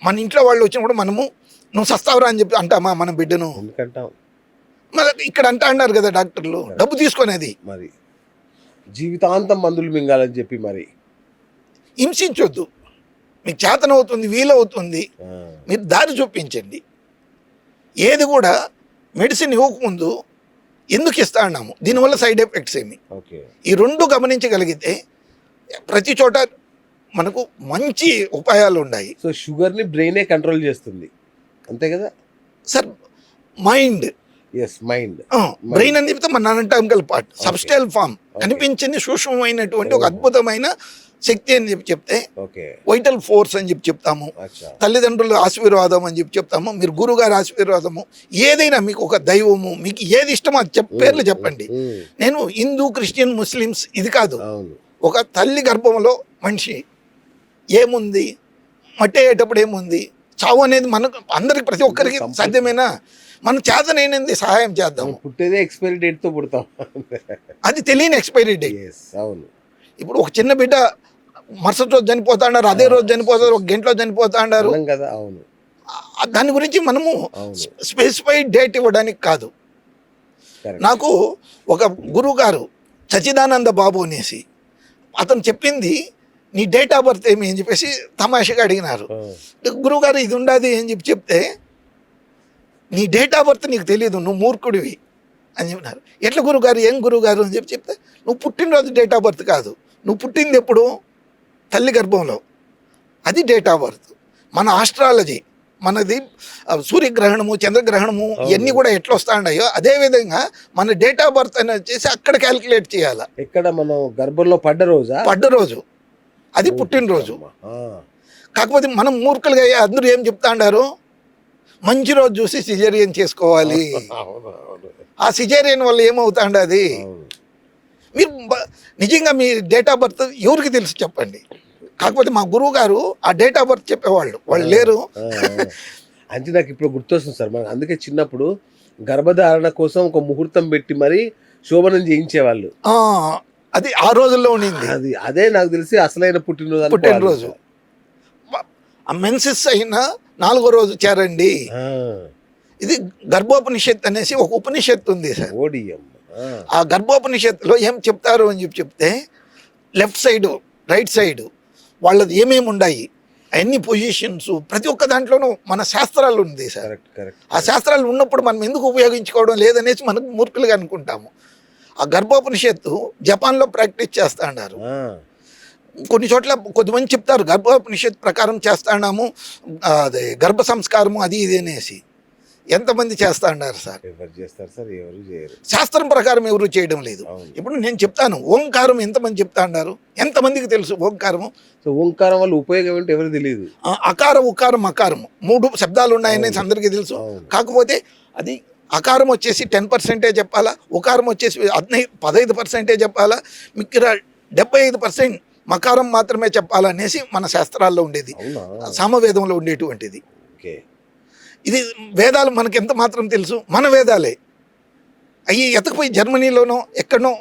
మన ఇంట్లో వాళ్ళు వచ్చినప్పుడు మనము నువ్వు సస్తావురా అని చెప్పి అంటామా మన బిడ్డను? ఎందుకంటాం? మరి ఇక్కడ అంటా అన్నారు కదా డాక్టర్లు, డబ్బు తీసుకునేది. మరి జీవితాంతం మందులు మింగాలని చెప్పి మరి హింసించొద్దు. మీకు చేతనవుతుంది, వీలవుతుంది, మీరు దారి చూపించండి. ఏది కూడా మెడిసిన్ ఇవ్వకముందు ఎందుకు ఇస్తా అన్నాము, దీనివల్ల సైడ్ ఎఫెక్ట్స్ ఏమి, ఈ రెండు గమనించగలిగితే ప్రతి చోట మనకు మంచి ఉపాయాలు ఉన్నాయి. సో షుగర్ని బ్రెయినే కంట్రోల్ చేస్తుంది, అంతే కదా సార్? మైండ్, మైండ్, బ్రెయిన్ అని చెప్తే మన అనాటమికల్ పార్ట్, సబ్స్టైల్ ఫామ్, కనిపించని సూక్ష్మమైనటువంటి ఒక అద్భుతమైన శక్తి అని చెప్పి చెప్తే వైటల్ ఫోర్స్ అని చెప్పి చెప్తాము. తల్లిదండ్రుల ఆశీర్వాదం అని చెప్పి చెప్తాము. మీరు గురుగారి ఆశీర్వాదము, ఏదైనా మీకు ఒక దైవము, మీకు ఏది ఇష్టమో అది పేర్లు చెప్పండి. నేను హిందూ, క్రిస్టియన్, ముస్లిమ్స్ ఇది కాదు. ఒక తల్లి గర్భంలో మనిషి ఏముంది, మట్టేటప్పుడు ఏముంది, చావు అనేది మనకు అందరికి ప్రతి ఒక్కరికి సాధ్యమేనా? మనం చేతనైనది సహాయం చేద్దాం. పుట్టేదే ఎక్స్పైరీ డేట్తో పుడతాం, అది తెలియని ఎక్స్పైరీ డేట్. అవును. ఇప్పుడు ఒక చిన్న బిడ్డ మరుసటి రోజు చనిపోతా అన్నారు, అదే రోజు చనిపోతారు, ఒక గంటలో చనిపోతా అన్నారు కదా. అవును. దాని గురించి మనము స్పెసిఫైడ్ డేట్ ఇవ్వడానికి కాదు. నాకు ఒక గురువు గారు సచిదానంద బాబు అనేసి అతను చెప్పింది, నీ డేట్ ఆఫ్ బర్త్ ఏమి అని చెప్పేసి తమాషగా అడిగినారు. గురువుగారు ఇది ఉండదు అని చెప్పి చెప్తే, నీ డేట్ ఆఫ్ బర్త్ నీకు తెలియదు, నువ్వు మూర్ఖుడివి అని చెప్పినారు. ఎట్లా గురుగారు, ఏం గురుగారు అని చెప్పి చెప్తే, నువ్వు పుట్టినరోజు డేట్ ఆఫ్ బర్త్ కాదు, నువ్వు పుట్టింది ఎప్పుడు, తల్లి గర్భంలో, అది డేట్ ఆఫ్ బర్త్. మన ఆస్ట్రాలజీ, మనది సూర్యగ్రహణము, చంద్రగ్రహణము, ఇవన్నీ కూడా ఎట్లా వస్తా ఉన్నాయో అదేవిధంగా మన డేట్ ఆఫ్ బర్త్ అని వచ్చేసి అక్కడ క్యాలిక్యులేట్ చేయాలి. ఎక్కడ మనం గర్భంలో పడ్డ రోజు అది పుట్టినరోజు. కాకపోతే మనం మూర్ఖులుగా అందరూ ఏం చెప్తా ఉన్నారు, మంచి రోజు చూసి సిజేరియన్ చేసుకోవాలి. ఆ సిజేరియన్ వల్ల ఏమవుతా ఉండదు? మీరు నిజంగా మీ డేట్ ఆఫ్ బర్త్ ఎవరికి తెలుసు చెప్పండి? కాకపోతే మా గురువు గారు ఆ డేట్ ఆఫ్ బర్త్ చెప్పేవాళ్ళు, వాళ్ళు లేరు. అంటే నాకు ఇప్పుడు గుర్తొస్తుంది సార్, మనకు అందుకే చిన్నప్పుడు గర్భధారణ కోసం ఒక ముహూర్తం పెట్టి మరి శోభనం చేయించేవాళ్ళు. అది ఆ రోజుల్లో ఉండింది. అదే నాకు తెలిసి అసలైన పుట్టినరోజు. ఆ మెన్సెస్ అయినా 4వ రోజు చేరండి. ఇది గర్భోపనిషత్తు అనేసి ఒక ఉపనిషత్తు ఉంది సార్. ఆ గర్భోపనిషత్తులో ఏం చెప్తారు అని చెప్తే, లెఫ్ట్ సైడ్, రైట్ సైడ్ వాళ్ళది ఏమేమి ఉన్నాయి, అన్ని పొజిషన్స్, ప్రతి ఒక్క దాంట్లోనూ మన శాస్త్రాలు ఉంది సార్. ఆ శాస్త్రాలు ఉన్నప్పుడు మనం ఎందుకు ఉపయోగించుకోవడం లేదనేసి మనకు మూర్ఖులుగా అనుకుంటాము. ఆ గర్భోపనిషత్తు జపాన్లో ప్రాక్టీస్ చేస్తా అన్నారు. కొన్ని చోట్ల కొద్దిమంది చెప్తారు గర్భోపనిషత్తు ప్రకారం చేస్తాము, అదే గర్భ సంస్కారము అది ఇది అనేసి. ఎంతమంది చేస్తా అన్నారు సార్? శాస్త్రం ప్రకారం ఎవరు చేయడం లేదు. ఇప్పుడు నేను చెప్తాను, ఓంకారం ఎంతమంది చెప్తా అన్నారు? ఎంతమందికి తెలుసు ఓంకారము? ఓంకారం వల్ల ఉపయోగం ఏంటో ఎవరు తెలియదు. అకారం, ఉకారం, అకారము 3 శబ్దాలు ఉన్నాయనేసి అందరికీ తెలుసు. కాకపోతే అది అకారం వచ్చేసి 10% చెప్పాలా, ఉకారం వచ్చేసి 15% చెప్పాలా, మిక్కిర 75% మకారం మాత్రమే చెప్పాలనేసి మన శాస్త్రాల్లో ఉండేది, సామవేదంలో ఉండేటువంటిది. ఇది వేదాలు మనకి ఎంత మాత్రం తెలుసు? మన వేదాలే అవి ఎతకపోయి జర్మనీలోనో ఎక్కడనో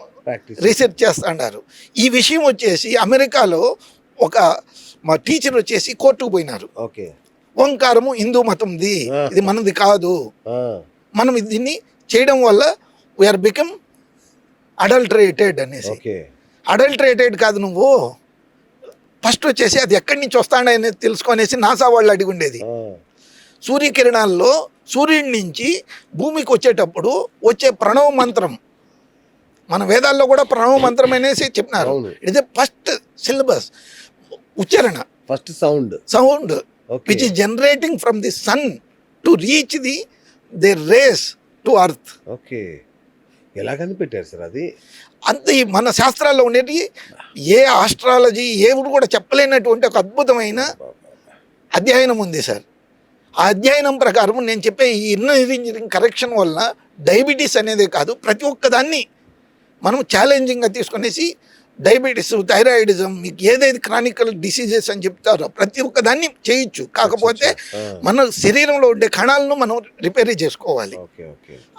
రీసెర్చ్ చేస్తా అన్నారు. ఈ విషయం వచ్చేసి అమెరికాలో ఒక మా టీచర్ వచ్చేసి కోర్టుకు పోయినారు. ఓంకారము హిందూ మతంది, ఇది మనది కాదు, మనం దీన్ని చేయడం వల్ల వీఆర్ బికమ్ అడల్టరేటెడ్ అనేసి. అడల్టరేటెడ్ కాదు, నువ్వు ఫస్ట్ వచ్చేసి అది ఎక్కడి నుంచి వస్తాడనేది తెలుసుకొనేసి నాసా వాళ్ళు అడిగి ఉండేది. సూర్యకిరణాల్లో సూర్యుడి నుంచి భూమికి వచ్చేటప్పుడు వచ్చే ప్రణవ మంత్రం, మన వేదాల్లో కూడా ప్రణవ మంత్రం అనేసి చెప్పినారు. ఇట్ ఇస్ ఫస్ట్ సిలబస్, ఉచ్చారణ, first sound which is generating from the sun to reach the rays to earth. ఎలా కనిపెట్టారు సార్ అది? అంతే మన శాస్త్రాల్లో ఉండేది. ఏ ఆస్ట్రాలజీ ఏవుడు కూడా చెప్పలేనటువంటి ఒక అద్భుతమైన అధ్యయనం ఉంది సార్. ఆ అధ్యయనం ప్రకారం నేను చెప్పే ఈ ఇన్నర్ ఇంజనీరింగ్ కరెక్షన్ వల్ల డయాబెటీస్ అనేది కాదు, ప్రతి ఒక్కదాన్ని మనం ఛాలెంజింగ్గా తీసుకునేసి డయాబెటీస్, థైరాయిడిజం, మీకు ఏదైతే క్రానికల్ డిసీజెస్ అని చెప్తారో ప్రతి ఒక్కదాన్ని చేయొచ్చు. కాకపోతే మన శరీరంలో ఉండే కణాలను మనం రిపేర్ చేసుకోవాలి.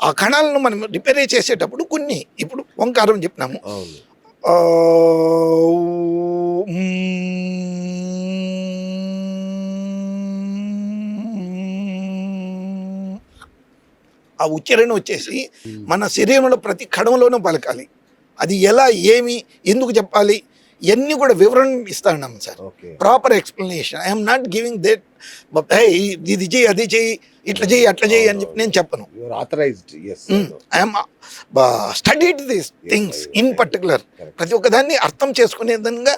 ఆ కణాలను మనం రిపేర్ చేసేటప్పుడు కొన్ని, ఇప్పుడు ఓంకారం చెప్పినాము, ఆ ఉచ్చారణ వచ్చేసి మన శరీరంలో ప్రతి కణంలోనూ పలకాలి. అది ఎలా, ఏమి, ఎందుకు చెప్పాలి, ఇవన్నీ కూడా వివరణ ఇస్తాను sir. Okay. Proper explanation. I'm not giving that ఇది చెయ్యి, అది చెయ్యి, ఇట్లా చెయ్యి, అట్లా చెయ్యి అని చెప్పి నేను చెప్పను. Your authorised. yes. I'm studied these things in particular. ప్రతి ఒక్కదాన్ని అర్థం చేసుకునే విధంగా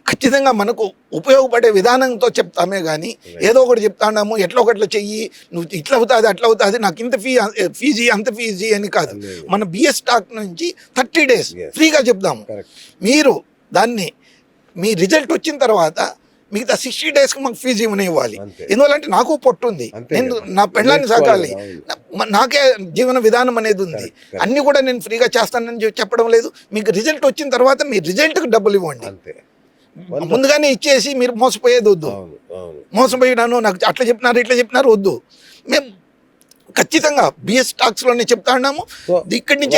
ఖచ్చితంగా మనకు ఉపయోగపడే విధానంతో చెప్తామే కానీ ఏదో ఒకటి చెప్తాము ఎట్లా ఒకట్లా చెయ్యి, నువ్వు ఇట్లా అవుతుంది అట్లా అవుతుంది, నాకు ఇంత ఫీజీ అంత ఫీజీ అని కాదు. మన బిఎస్ స్టాక్ నుంచి 30 days ఫ్రీగా చెప్దాము. మీరు దాన్ని మీ రిజల్ట్ వచ్చిన తర్వాత మిగతా 60 daysకి మాకు ఫీజు ఇవ్వాలి. ఎందువల్లంటే నాకు పొట్టు ఉంది, నేను నా పెళ్ళాన్ని సాగాలి, నాకే జీవన విధానం అనేది ఉంది. అన్నీ కూడా నేను ఫ్రీగా చేస్తానని చెప్పడం లేదు. మీకు రిజల్ట్ వచ్చిన తర్వాత మీ రిజల్ట్కి డబ్బులు ఇవ్వండి. ముందుగానే ఇచ్చేసి మీరు మోసపోయేది వద్దు. మోసపోయినాను, నాకు అట్లా చెప్పినారు ఇట్లా చెప్పినారు వద్దు. మేము ఖచ్చితంగా బిఎస్ స్టాక్స్లోనే చెప్తా ఉన్నాము. ఇక్కడి నుంచి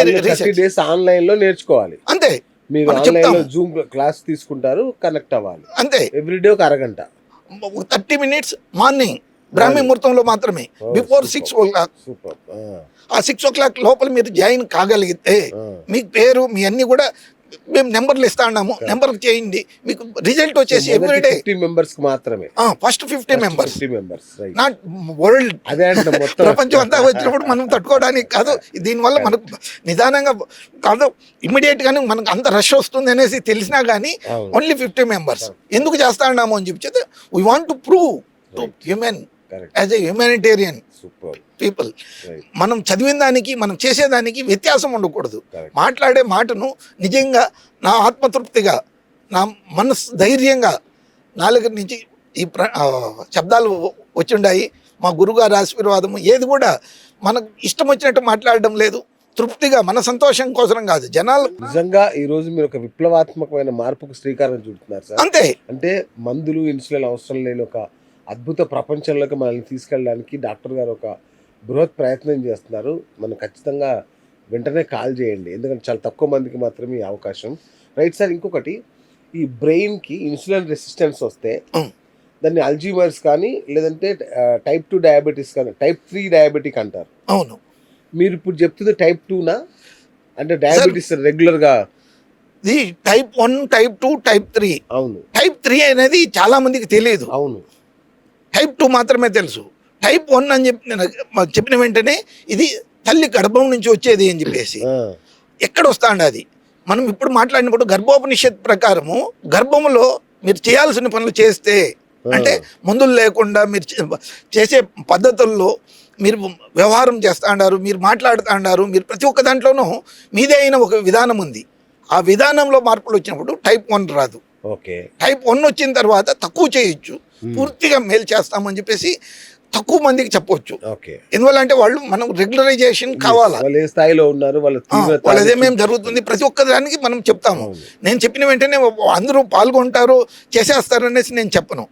ఆన్లైన్లో నేర్చుకోవాలి. అంతే. మీరు ఆన్లైన్లో జూమ్ క్లాస్ తీసుకుంటారు, కనెక్ట్ అవ్వాలి. అంతే. ఎవ్రీడే ఒక అరగంట, 30 minutes మార్నింగ్ బ్రాహ్మీ ముహూర్తంలో మాత్రమే, బిఫోర్ 6 o'clock. సూపర్. ఆ 6 o'clock లోపల మీరు జాయిన్ కాగలిగితే మీ పేరు మీ అన్ని కూడా మేము నెంబర్లు ఇస్తా ఉన్నాము, నెంబర్ చేయండి. మీకు రిజల్ట్ వచ్చేసి ఎవ్రీడే 50 members మాత్రమే. First 50 members, right. Not world. అదే అంటే మొత్తం ప్రపంచం అంతా వచ్చినప్పుడు మనం తట్టుకోవడానికి కాదు. దీనివల్ల మనకు నిదానంగా కాదు, ఇమ్మీడియట్ గానే మనకు అంత రష్ వస్తుంది అనేసి తెలిసినా కానీ ఓన్లీ 50 members ఎందుకు చేస్తా ఉన్నాము అని చెప్పి we want to prove to human as a humanitarian people. మనం చదివిన దానికి మనం చేసేదానికి వ్యత్యాసం ఉండకూడదు. మాట్లాడే మాటను నిజంగా నా ఆత్మతృప్తిగా, నా మనసు ధైర్యంగా నాలుగు నుంచి ఈ శబ్దాలు వచ్చిండాయి. మా గురుగారు ఆశీర్వాదము ఏది కూడా మనకు ఇష్టం వచ్చినట్టు మాట్లాడడం లేదు. తృప్తిగా మన సంతోషం కోసం కాదు. జనాలు నిజంగా ఈ రోజు మీరు ఒక విప్లవాత్మకమైన మార్పుకు శ్రీకారం చుడుతున్నారు సార్. అంతే. అంటే మందులు ఇన్సులిన్ అవసరం లేని ఒక అద్భుత ప్రపంచంలోకి మనల్ని తీసుకెళ్ళడానికి డాక్టర్ గారు ఒక బృహత్ ప్రయత్నం చేస్తున్నారు. మనం ఖచ్చితంగా వెంటనే కాల్ చేయండి, ఎందుకంటే చాలా తక్కువ మందికి మాత్రమే ఈ అవకాశం. Right sir. ఇంకొకటి, ఈ బ్రెయిన్కి ఇన్సులిన్ రెసిస్టెన్స్ వస్తే దాన్ని అల్జీమర్స్ కానీ లేదంటే type 2 డయాబెటీస్ కానీ type 3 డయాబెటిక్ అంటారు. అవును. మీరు ఇప్పుడు చెప్తుంది type 2నా? అంటే డయాబెటీస్ రెగ్యులర్గా ఇది type 1, type 2, type 3. అవును. type 3 అనేది చాలా మందికి తెలియదు. అవును. type 2 మాత్రమే తెలుసు. type 1 అని చెప్పిన వెంటనే ఇది తల్లి గర్భం నుంచి వచ్చేది అని చెప్పేసి ఎక్కడ వస్తాండి అది. మనం ఇప్పుడు మాట్లాడినప్పుడు గర్భోపనిషత్ ప్రకారము గర్భంలో మీరు చేయాల్సిన పనులు చేస్తే, అంటే మందులు లేకుండా మీరు చేసే పద్ధతుల్లో మీరు వ్యవహారం చేస్తూ ఉన్నారు, మీరు మాట్లాడుతూ ఉన్నారు, మీరు ప్రతి ఒక్క దాంట్లోనూ మీదే అయిన ఒక విధానం ఉంది. ఆ విధానంలో మార్పులు వచ్చినప్పుడు type 1 రాదు. ఓకే. type 1 వచ్చిన తర్వాత తక్కువ చేయొచ్చు, పూర్తిగా మేలు చేస్తామని చెప్పేసి తక్కువ మందికి చెప్పవచ్చు. ఎందువల్ల అంటే వాళ్ళు మనం రెగ్యులరైజేషన్ కావాలా, వాళ్ళు ఏ స్థాయిలో ఉన్నారు, వాళ్ళదేమేమి జరుగుతుంది ప్రతి ఒక్క దానికి మనం చెప్తాము. నేను చెప్పిన వెంటనే అందరూ పాల్గొంటారు చేసేస్తారు అనేసి నేను చెప్పను.